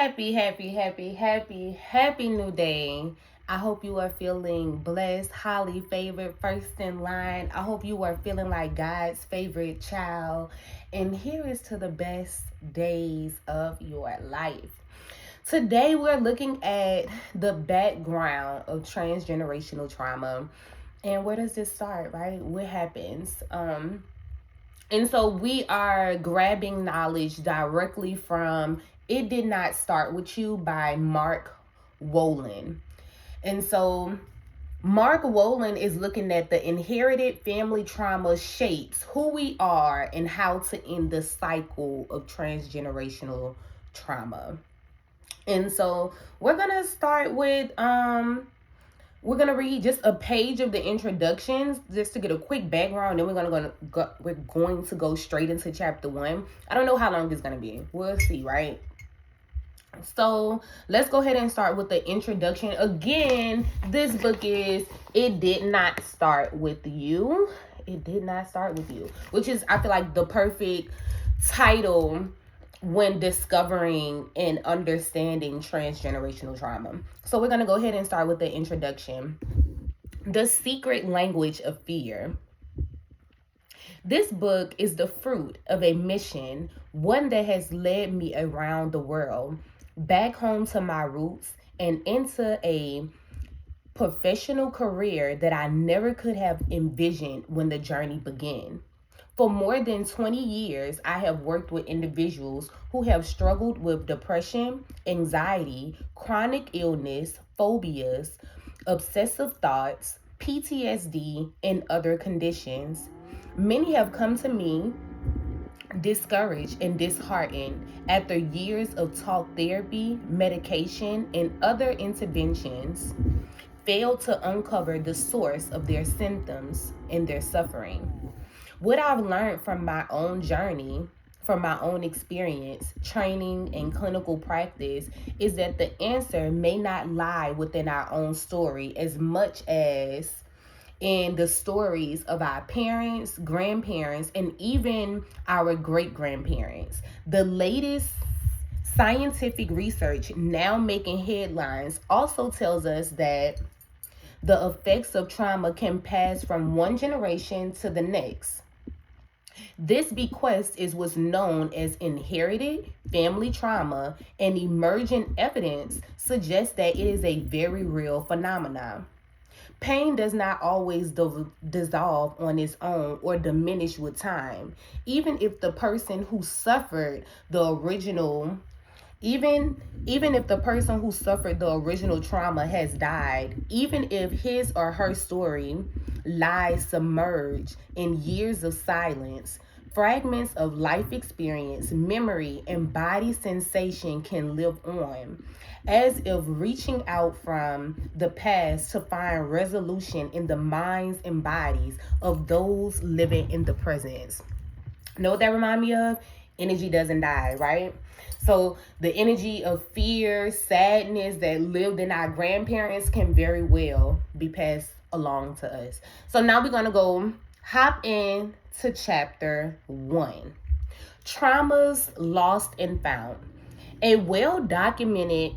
Happy new day. I hope you are feeling blessed, highly favored, first in line. I hope you are feeling like God's favorite child. And here is to the best days of your life. Today, we're looking at the background of transgenerational trauma. And where does this start, right? What happens? And so we are grabbing knowledge directly from It Did Not Start With You by Mark Wolin. And so Mark Wolin is looking at the inherited family trauma shapes who we are and how to end the cycle of transgenerational trauma. And so we're going to start with we're gonna read just a page of the introductions just to get a quick background. Then we're going to go straight into chapter 1. I don't know how long it's gonna be. We'll see, right? So let's go ahead and start with the introduction. Again, this book is It Did Not Start With You. It Did Not Start With You, which is, I feel like, the perfect title when discovering and understanding transgenerational trauma. So we're going to go ahead and start with the introduction. The Secret Language of Fear. This book is the fruit of a mission, one that has led me around the world, back home to my roots, and into a professional career that I never could have envisioned when the journey began. For more than 20 years, I have worked with individuals who have struggled with depression, anxiety, chronic illness, phobias, obsessive thoughts, PTSD, and other conditions. Many have come to me discouraged and disheartened after years of talk therapy, medication, and other interventions failed to uncover the source of their symptoms and their suffering. What I've learned from my own journey, from my own experience, training, and clinical practice is that the answer may not lie within our own story as much as in the stories of our parents, grandparents, and even our great-grandparents. The latest scientific research now making headlines also tells us that the effects of trauma can pass from one generation to the next. This bequest is what's known as inherited family trauma, and emergent evidence suggests that it is a very real phenomenon. Pain does not always dissolve on its own or diminish with time. Even if the person who suffered the original even if the person who suffered the original trauma has died, even if his or her story lies submerged in years of silence, fragments of life experience, memory, and body sensation can live on, as if reaching out from the past to find resolution in the minds and bodies of those living in the present. Know what that reminds me of? Energy doesn't die, right? So the energy of fear, sadness that lived in our grandparents can very well be passed along to us. So now we're going to go hop in to chapter 1. Traumas Lost and Found. A well-documented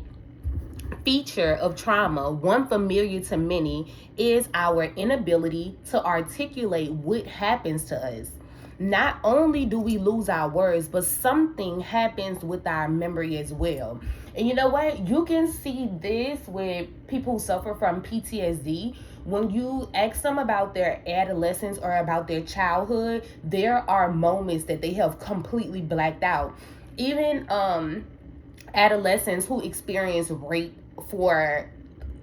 feature of trauma, one familiar to many, is our inability to articulate what happens to us. Not only do we lose our words, but something happens with our memory as well. And you know what? You can see this with people who suffer from PTSD. When you ask them about their adolescence or about their childhood, there are moments that they have completely blacked out. Even adolescents who experience rape for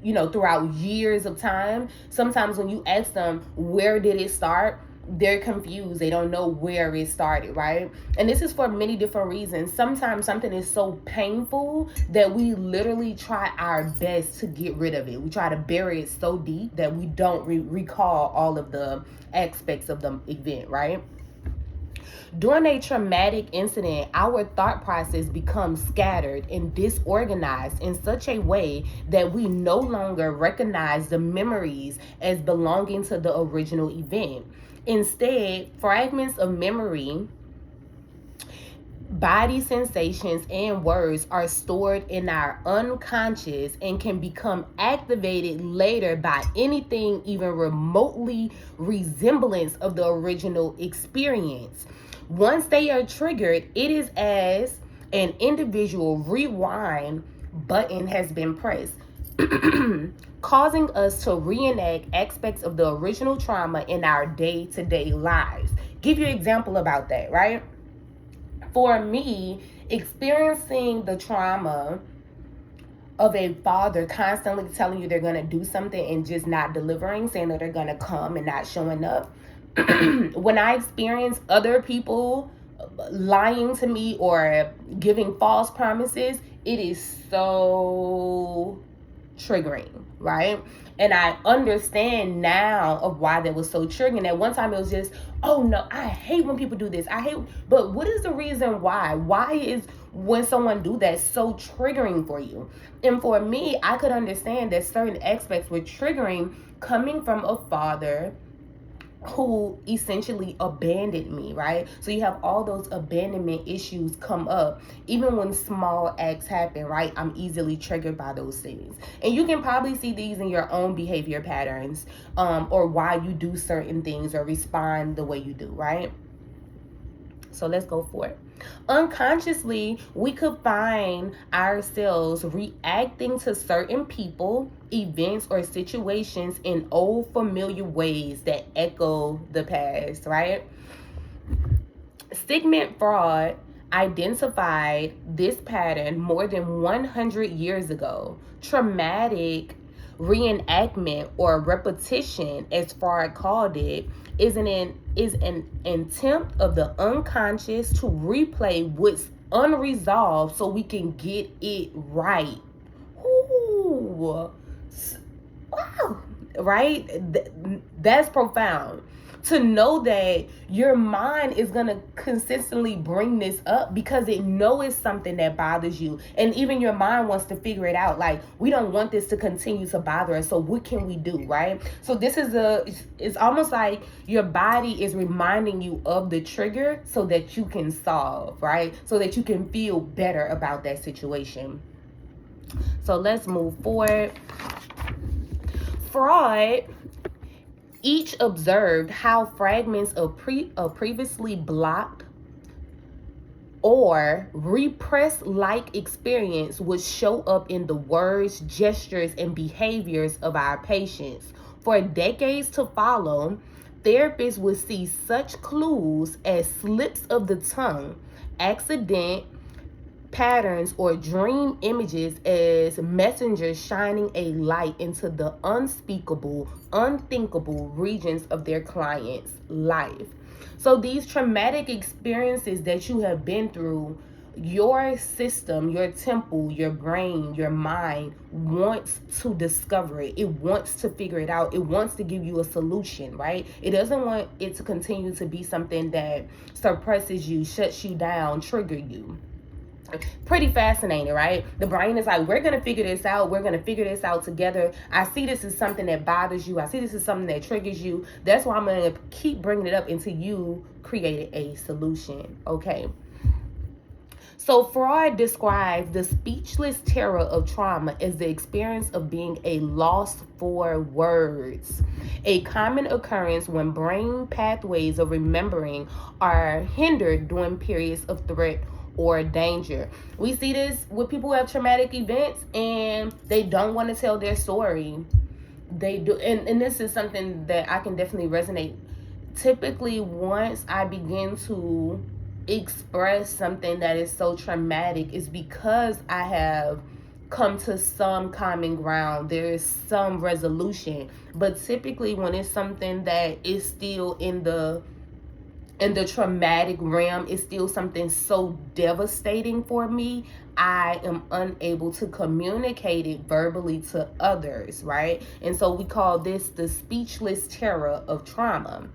throughout years of time, sometimes when you ask them where did it start, they're confused. They don't know where it started, right? And this is for many different reasons. Sometimes something is so painful that we literally try our best to get rid of it. We try to bury it so deep that we don't recall all of the aspects of the event, right? During a traumatic incident, our thought process becomes scattered and disorganized in such a way that we no longer recognize the memories as belonging to the original event. Instead, fragments of memory Body sensations and words are stored in our unconscious and can become activated later by anything even remotely resemblance of the original experience. Once they are triggered, it is as an individual rewind button has been pressed, causing us to reenact aspects of the original trauma in our day-to-day lives. Give you an example about that, right? For me, experiencing the trauma of a father constantly telling you they're going to do something and just not delivering, saying that they're going to come and not showing up. When I experience other people lying to me or giving false promises, it is so triggering, right? And I understand now of why that was so triggering. At one time it was just, oh no, I hate when people do this. But what is the reason why? Why is when someone do that so triggering for you? And for me, I could understand that certain aspects were triggering coming from a father who essentially abandoned me, right? So you have all those abandonment issues come up. Even when small acts happen, right? I'm easily triggered by those things. And you can probably see these in your own behavior patterns, or why you do certain things or respond the way you do, right? So let's go for it. Unconsciously, we could find ourselves reacting to certain people, events, or situations in old familiar ways that echo the past, right? Sigmund Freud identified this pattern more than 100 years ago. Traumatic reenactment or repetition, as Freud called it, is an attempt of the unconscious to replay what's unresolved so we can get it right. Ooh, wow, right? That's profound. To know that your mind is going to consistently bring this up because it knows something that bothers you. And even your mind wants to figure it out. Like, we don't want this to continue to bother us. So what can we do, right? So this is it's almost like your body is reminding you of the trigger so that you can solve, right? So that you can feel better about that situation. So let's move forward. Freud each observed how fragments of previously blocked or repressed like experience would show up in the words, gestures, and behaviors of our patients. For decades to follow, therapists would see such clues as slips of the tongue, accident, patterns, or dream images as messengers shining a light into the unspeakable, unthinkable regions of their client's life. So these traumatic experiences that you have been through, your system, your temple, your brain, your mind wants to discover it. It wants to figure it out. It wants to give you a solution, right? It doesn't want it to continue to be something that suppresses you, shuts you down, trigger you. Pretty fascinating, right? The brain is like, we're going to figure this out. We're going to figure this out together. I see this as something that bothers you. I see this as something that triggers you. That's why I'm going to keep bringing it up until you create a solution. Okay. So Freud described the speechless terror of trauma as the experience of being a loss for words, a common occurrence when brain pathways of remembering are hindered during periods of threat or danger. We see this with people who have traumatic events and they don't want to tell their story. They do, and this is something that I can definitely resonate. Typically, once I begin to express something that is so traumatic, is because I have come to some common ground. There is some resolution. But typically when it's something that is still in the traumatic realm, is still something so devastating for me, I am unable to communicate it verbally to others, right? And so we call this the speechless terror of trauma.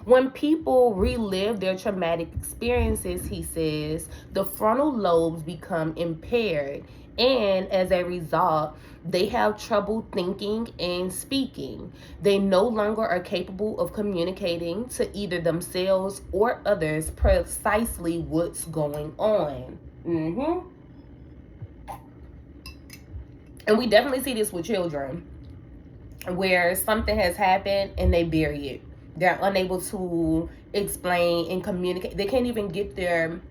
When people relive their traumatic experiences, he says, the frontal lobes become impaired, and as a result, they have trouble thinking and speaking. They no longer are capable of communicating to either themselves or others precisely what's going on. And we definitely see this with children, where something has happened and they bury it. They're unable to explain and communicate. They can't even get their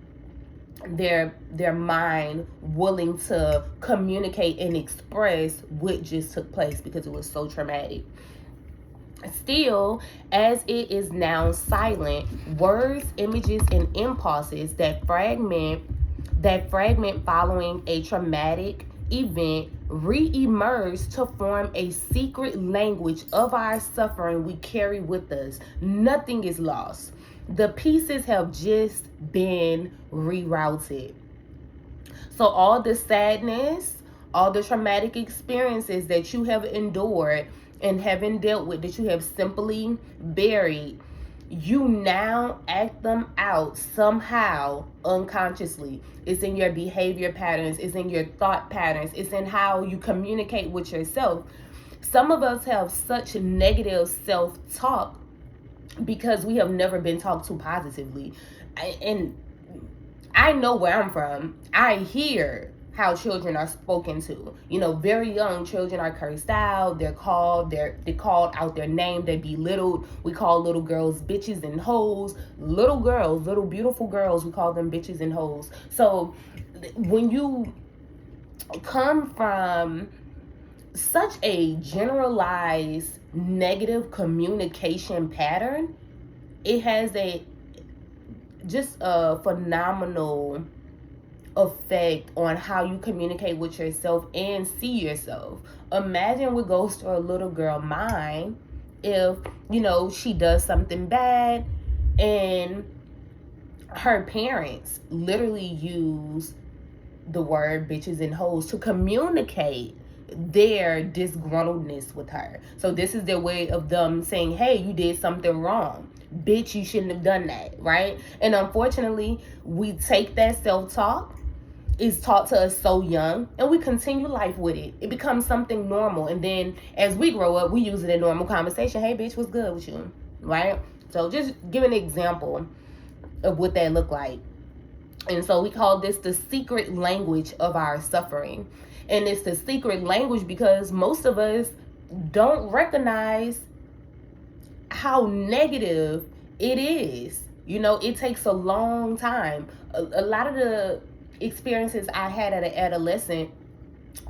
mind willing to communicate and express what just took place because it was so traumatic. Still, as it is now silent, words, images, and impulses that fragment following a traumatic event re-emerge to form a secret language of our suffering we carry with us. Nothing is lost. The pieces have just been rerouted. So all the sadness, all the traumatic experiences that you have endured and haven't dealt with, that you have simply buried, you now act them out somehow unconsciously. It's in your behavior patterns, it's in your thought patterns, it's in how you communicate with yourself. Some of us have such negative self-talk because we have never been talked to positively. And I know where I'm from. I hear how children are spoken to. You know, very young children are cursed out. They're called out their name. They're belittled. We call little girls bitches and hoes. Little girls, little beautiful girls, we call them bitches and hoes. So when you come from such a generalized negative communication pattern, it has just a phenomenal effect on how you communicate with yourself and see yourself. Imagine what goes through a little girl mind if, she does something bad and her parents literally use the word bitches and hoes to communicate their disgruntledness with her. So this is their way of them saying, hey, you did something wrong. Bitch, you shouldn't have done that, right? And unfortunately, we take that self-talk, is taught to us so young, and we continue life with it. It becomes something normal. And then as we grow up, we use it in normal conversation. Hey, bitch, what's good with you? Right? So just give an example of what that look like. And so we call this the secret language of our suffering. And it's the secret language because most of us don't recognize how negative it is. It takes a long time. A lot of the experiences I had as an adolescent,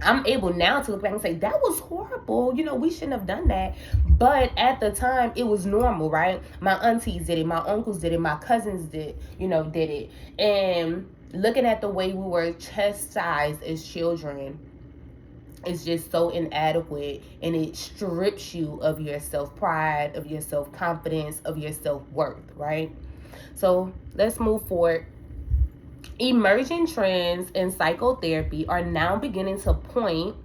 I'm able now to look back and say, that was horrible. We shouldn't have done that. But at the time, it was normal, right? My aunties did it. My uncles did it. My cousins did it. And looking at the way we were chastised as children is just so inadequate, and it strips you of your self-pride, of your self-confidence, of your self-worth, right? So let's move forward. Emerging trends in psychotherapy are now beginning to point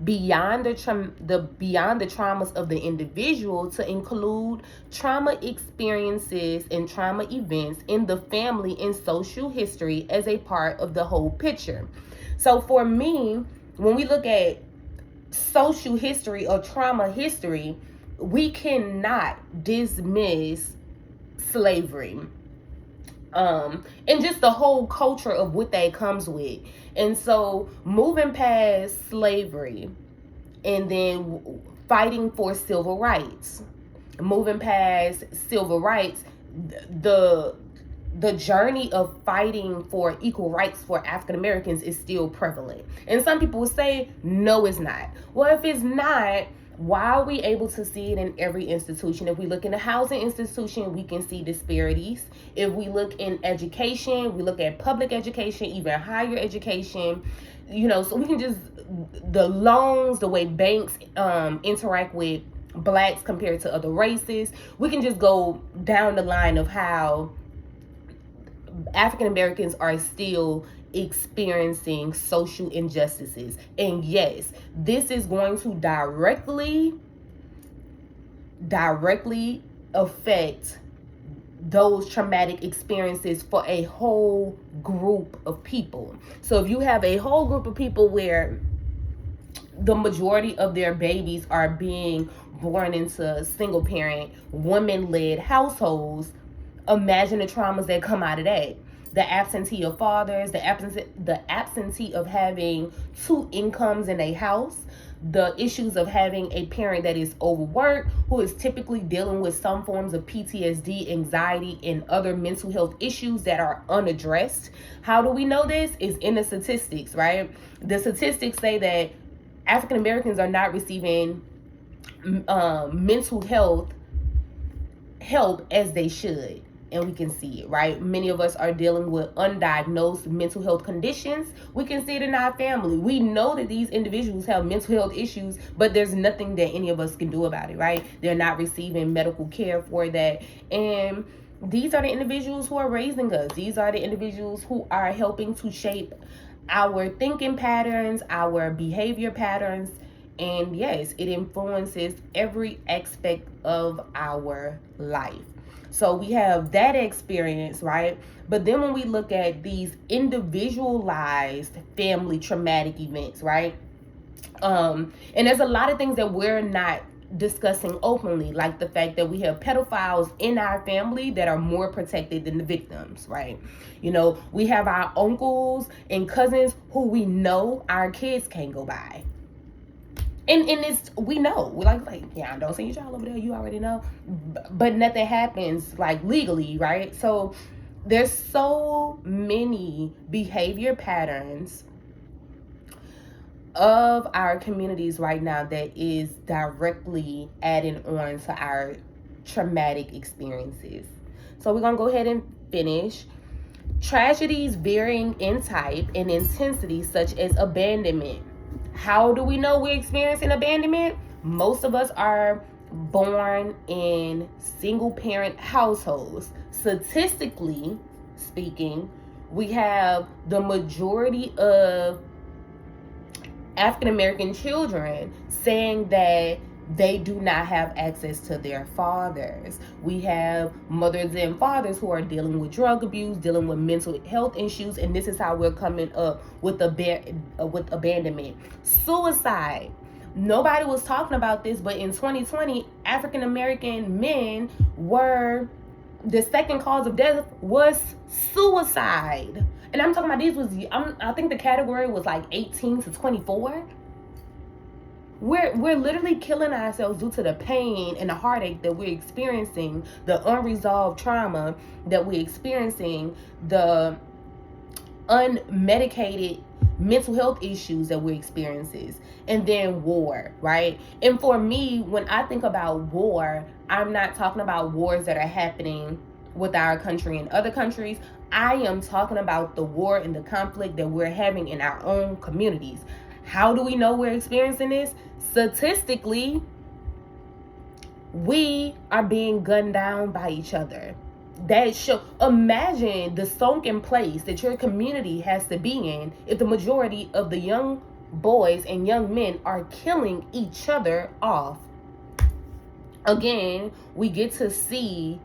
beyond the traumas of the individual to include trauma experiences and trauma events in the family and social history as a part of the whole picture. So for me, when we look at social history or trauma history, we cannot dismiss slavery. And just the whole culture of what that comes with. And so moving past slavery and then fighting for civil rights, moving past civil rights, the journey of fighting for equal rights for African Americans is still prevalent. And some people will say, no, it's not. Well, if it's not, why are we able to see it in every institution? If we look in the housing institution, we can see disparities. If we look in education, we look at public education, even higher education, so we can just, the loans, the way banks interact with blacks compared to other races, we can just go down the line of how African Americans are still experiencing social injustices. And yes, this is going to directly affect those traumatic experiences for a whole group of people. So if you have a whole group of people where the majority of their babies are being born into single parent, women led households, imagine the traumas that come out of that. The absentee of fathers, the absentee of having two incomes in a house, the issues of having a parent that is overworked, who is typically dealing with some forms of PTSD, anxiety, and other mental health issues that are unaddressed. How do we know this? Is in the statistics, right? The statistics say that African Americans are not receiving mental health help as they should. And we can see it, right? Many of us are dealing with undiagnosed mental health conditions. We can see it in our family. We know that these individuals have mental health issues, but there's nothing that any of us can do about it, right? They're not receiving medical care for that. And these are the individuals who are raising us. These are the individuals who are helping to shape our thinking patterns, our behavior patterns. And yes, it influences every aspect of our life. So we have that experience, right? But then when we look at these individualized family traumatic events, right? And there's a lot of things that we're not discussing openly, like the fact that we have pedophiles in our family that are more protected than the victims, right? You know, we have our uncles and cousins who we know our kids can't go by. And it's, we know, we're like, yeah, don't send your child over there, you already know. But nothing happens like legally, right? So there's so many behavior patterns of our communities right now that is directly adding on to our traumatic experiences. So we're gonna go ahead and finish. Tragedies varying in type and intensity, such as abandonment. How do we know we're experiencing abandonment? Most of us are born in single parent households. Statistically speaking, we have the majority of African American children saying that they do not have access to their fathers. We have mothers and fathers who are dealing with drug abuse, dealing with mental health issues, and this is how we're coming up with abandonment. Suicide. Nobody was talking about this, but in 2020, African American men were, the second cause of death was suicide. And I'm talking about these was, I think the category was like 18 to 24. We're literally killing ourselves due to the pain and the heartache that we're experiencing, the unresolved trauma that we're experiencing, the unmedicated mental health issues that we're experiencing, and then war, right? And for me, when I think about war, I'm not talking about wars that are happening with our country and other countries. I am talking about the war and the conflict that we're having in our own communities. How do we know we're experiencing this? Statistically, we are being gunned down by each other. That show, imagine the sunken place that your community has to be in if the majority of the young boys and young men are killing each other off. Again, we get to see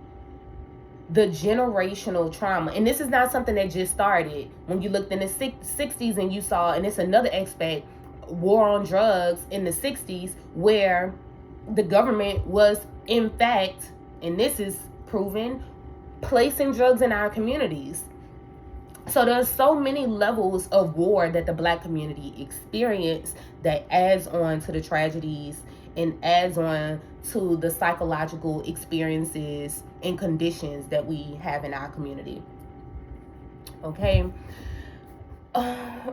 the generational trauma. And this is not something that just started. When you looked in the 60s and you saw, and it's another aspect, war on drugs in the 60s, where the government was, in fact, and this is proven, placing drugs in our communities. So there's so many levels of war that the Black community experienced that adds on to the tragedies and adds on to the psychological experiences and conditions that we have in our community. Okay.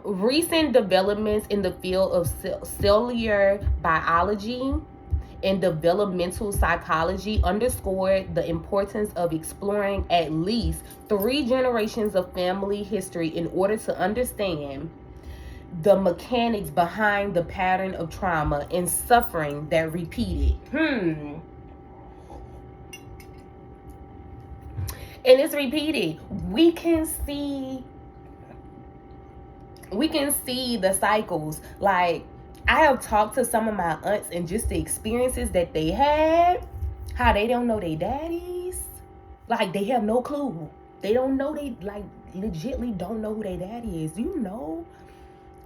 Recent developments in the field of cellular biology and developmental psychology underscored the importance of exploring at least 3 generations of family history in order to understand the mechanics behind the pattern of trauma and suffering that repeated. And it's repeated. We can see the cycles. Like, I have talked to some of my aunts and just the experiences that they had, how they don't know their daddies. Like, they have no clue. They don't know, they like legitly don't know who their daddy is. You know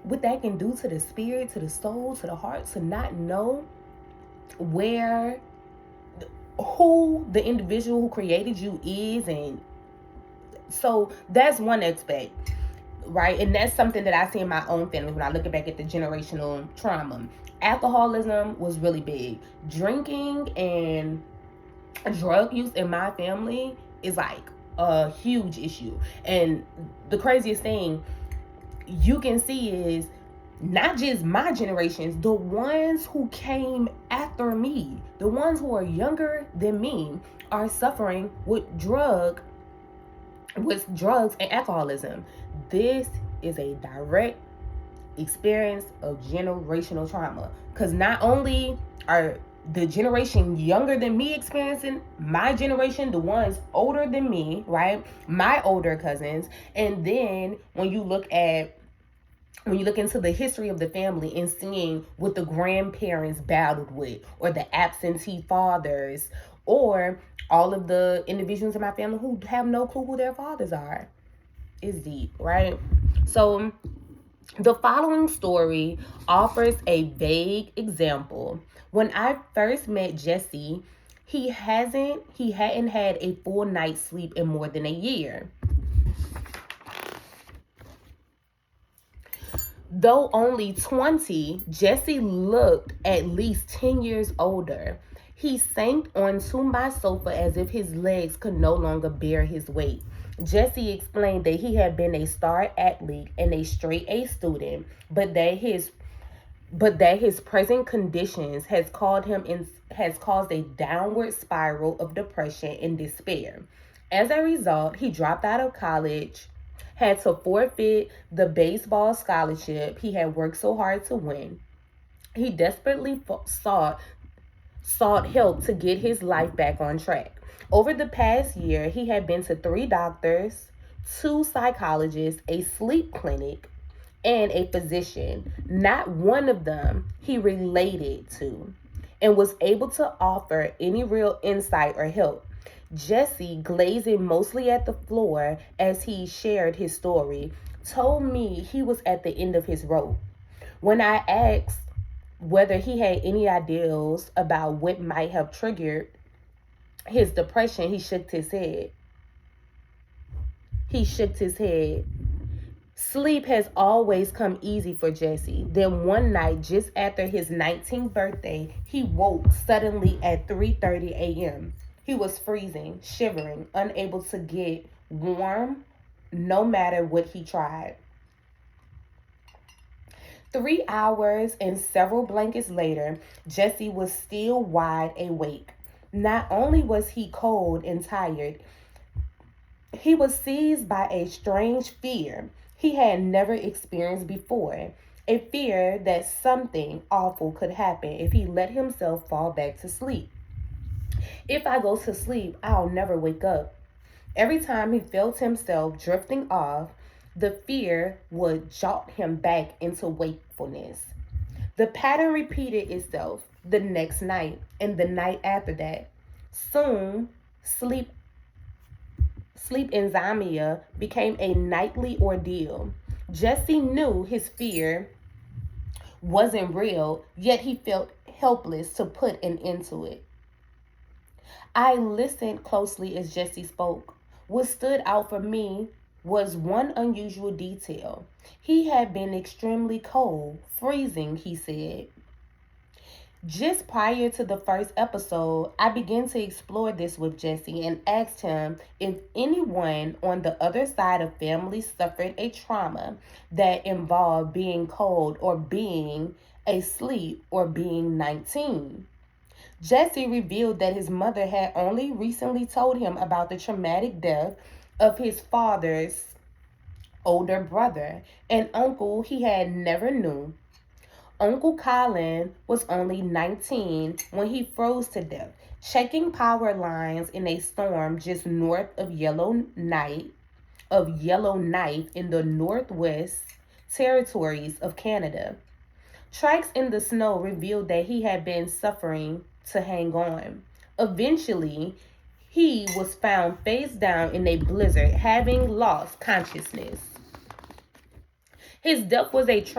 what that can do to the spirit, to the soul, to the heart, to not know where, who the individual who created you is. And so that's one aspect, right? And that's something that I see in my own family when I look back at the generational trauma. Alcoholism was really big. Drinking and drug use in my family is like a huge issue. And the craziest thing you can see is not just my generations, the ones who came after me, the ones who are younger than me, are suffering with drugs and alcoholism. This is a direct experience of generational trauma, because not only are the generation younger than me experiencing, my generation, the ones older than me, right, my older cousins. And then when you look into the history of the family and seeing what the grandparents battled with, or the absentee fathers, or all of the individuals in my family who have no clue who their fathers are, is deep, right? So the following story offers a vague example. When I first met Jesse, he hadn't had a full night's sleep in more than a year. Though only 20, Jesse looked at least 10 years older. He sank onto my sofa as if his legs could no longer bear his weight. Jesse explained that he had been a star athlete and a straight A student, but that his present conditions has caused a downward spiral of depression and despair. As a result, he dropped out of college, had to forfeit the baseball scholarship he had worked so hard to win. He desperately sought help to get his life back on track. Over the past year, he had been to 3 doctors, 2 psychologists, a sleep clinic, and a physician. Not one of them he related to and was able to offer any real insight or help. Jesse, glazing mostly at the floor as he shared his story, told me he was at the end of his rope. When I asked whether he had any ideas about what might have triggered his depression, he shook his head. He shook his head. Sleep has always come easy for Jesse. Then one night, just after his 19th birthday, he woke suddenly at 3:30 a.m. He was freezing, shivering, unable to get warm no matter what he tried. 3 hours and several blankets later, Jesse was still wide awake. Not only was he cold and tired, he was seized by a strange fear he had never experienced before. A fear that something awful could happen if he let himself fall back to sleep. If I go to sleep, I'll never wake up. Every time he felt himself drifting off, the fear would jolt him back into wakefulness. The pattern repeated itself the next night and the night after that. Soon, sleep insomnia became a nightly ordeal. Jesse knew his fear wasn't real, yet he felt helpless to put an end to it. I listened closely as Jesse spoke. What stood out for me was one unusual detail. He had been extremely cold, freezing, he said. Just prior to the first episode, I began to explore this with Jesse and asked him if anyone on the other side of family suffered a trauma that involved being cold or being asleep or being 19. Jesse revealed that his mother had only recently told him about the traumatic death of his father's older brother, an uncle he had never knew. Uncle Colin was only 19 when he froze to death, checking power lines in a storm just north of Yellowknife in the Northwest Territories of Canada. Tracks in the snow revealed that he had been suffering to hang on. Eventually, he was found face down in a blizzard, having lost consciousness. His death was such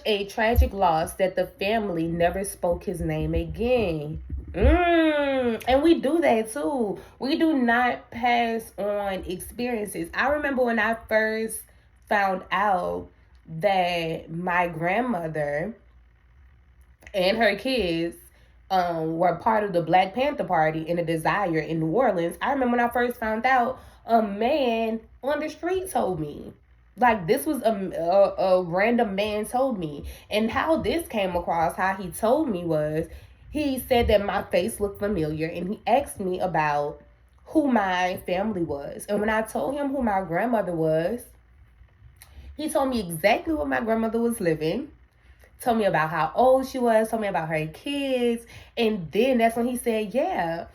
a tragic loss that the family never spoke his name again. And we do that too. We do not pass on experiences. I remember when I first found out that my grandmother and her kids were part of the Black Panther Party in a Desire in New Orleans. I remember when I first found out, a man on the street told me. Like, this was a random man told me. And how this came across, how he told me was, he said that my face looked familiar, and he asked me about who my family was. And when I told him who my grandmother was, he told me exactly where my grandmother was living, told me about how old she was, told me about her kids, and then that's when he said, yeah,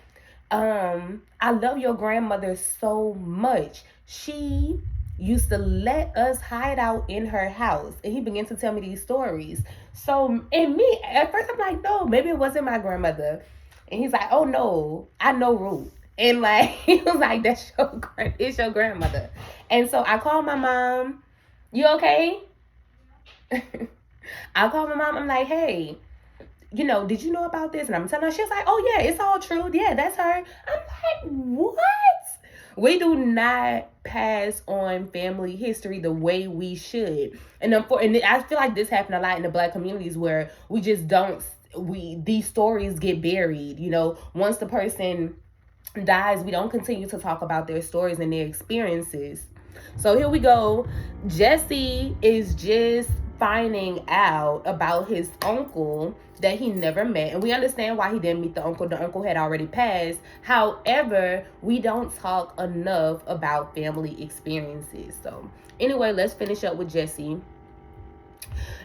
I love your grandmother so much. She used to let us hide out in her house. And he began to tell me these stories. So, and me, at first I'm like, no, maybe it wasn't my grandmother. And he's like, oh no, I know Ruth. And like, he was like, it's your grandmother. And so I called my mom. You okay? I called my mom. I'm like, hey, did you know about this? And I'm telling her, she was like, oh yeah, it's all true. Yeah, that's her. I'm like, what? We do not pass on family history the way we should. And I feel like this happened a lot in the Black communities where we just these stories get buried. Once the person dies, we don't continue to talk about their stories and their experiences. So here we go. Jesse is just finding out about his uncle that he never met, and we understand why he didn't meet the uncle. The uncle had already passed. However, we don't talk enough about family experiences. So anyway, let's finish up with Jesse.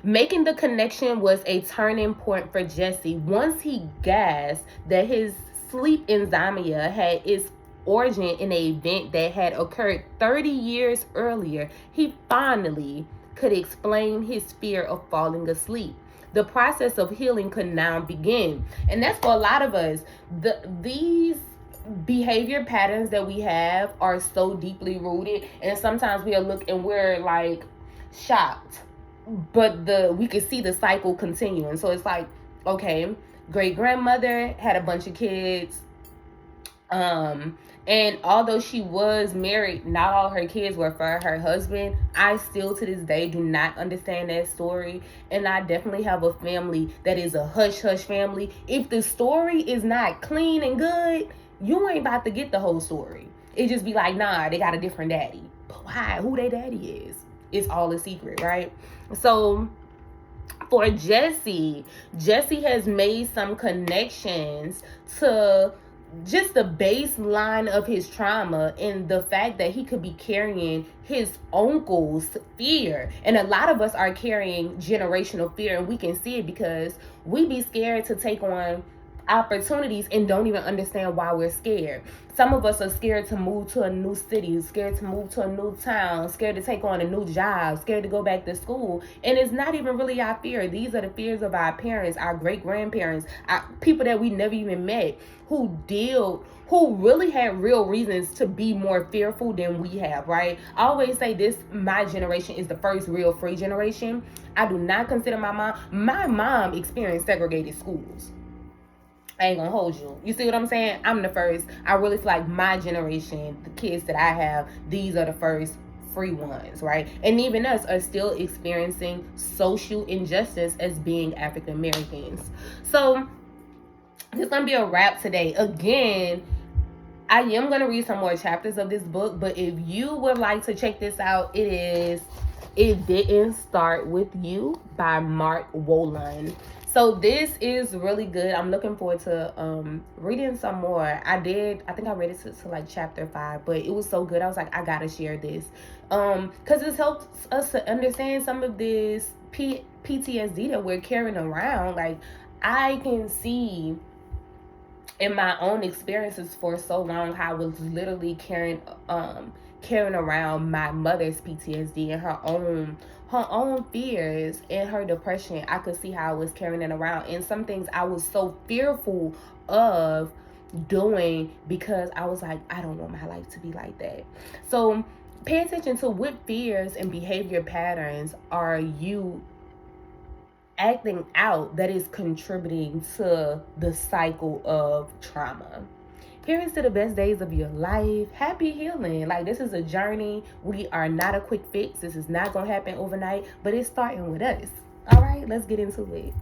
Making the connection was a turning point for Jesse once he gasped that his sleep insomnia had its origin in an event that had occurred 30 years earlier. He finally could explain his fear of falling asleep. The process of healing could now begin. And that's for a lot of us. These behavior patterns that we have are so deeply rooted, and sometimes we'll look and we're like shocked, but we can see the cycle continuing. So it's like, okay, great grandmother had a bunch of kids, and although she was married, not all her kids were for her husband. I still to this day do not understand that story. And I definitely have a family that is a hush-hush family. If the story is not clean and good, you ain't about to get the whole story. It just be like, nah, they got a different daddy. But why? Who their daddy is? It's all a secret, right? So for Jesse has made some connections to just the baseline of his trauma and the fact that he could be carrying his uncle's fear. And a lot of us are carrying generational fear, and we can see it because we be scared to take on opportunities and don't even understand why we're scared. Some of us are scared to move to a new city, scared to move to a new town, scared to take on a new job, scared to go back to school. And it's not even really our fear. These are the fears of our parents, our great-grandparents, people that we never even met, who really had real reasons to be more fearful than we have, right? I always say this, my generation is the first real free generation. I do not consider my mom experienced segregated schools. I ain't gonna hold you. You see what I'm saying? I'm the first. I really feel like my generation, the kids that I have, these are the first free ones, right? And even us are still experiencing social injustice as being African Americans. So this is gonna be a wrap today. Again, I am gonna read some more chapters of this book, but if you would like to check this out, It Didn't Start With You by Mark Wolin. So this is really good. I'm looking forward to reading some more. I think I read it to like chapter 5, but it was so good. I was like, I gotta share this. Because it helps us to understand some of this PTSD that we're carrying around. Like, I can see in my own experiences for so long how I was literally carrying around my mother's PTSD and her own fears and her depression. I could see how I was carrying it around, and some things I was so fearful of doing because I was like, I don't want my life to be like that. So pay attention to what fears and behavior patterns are you acting out that is contributing to the cycle of trauma. Here's to the best days of your life. Happy healing. Like, this is a journey. We are not a quick fix. This is not going to happen overnight, but it's starting with us. All right, let's get into it.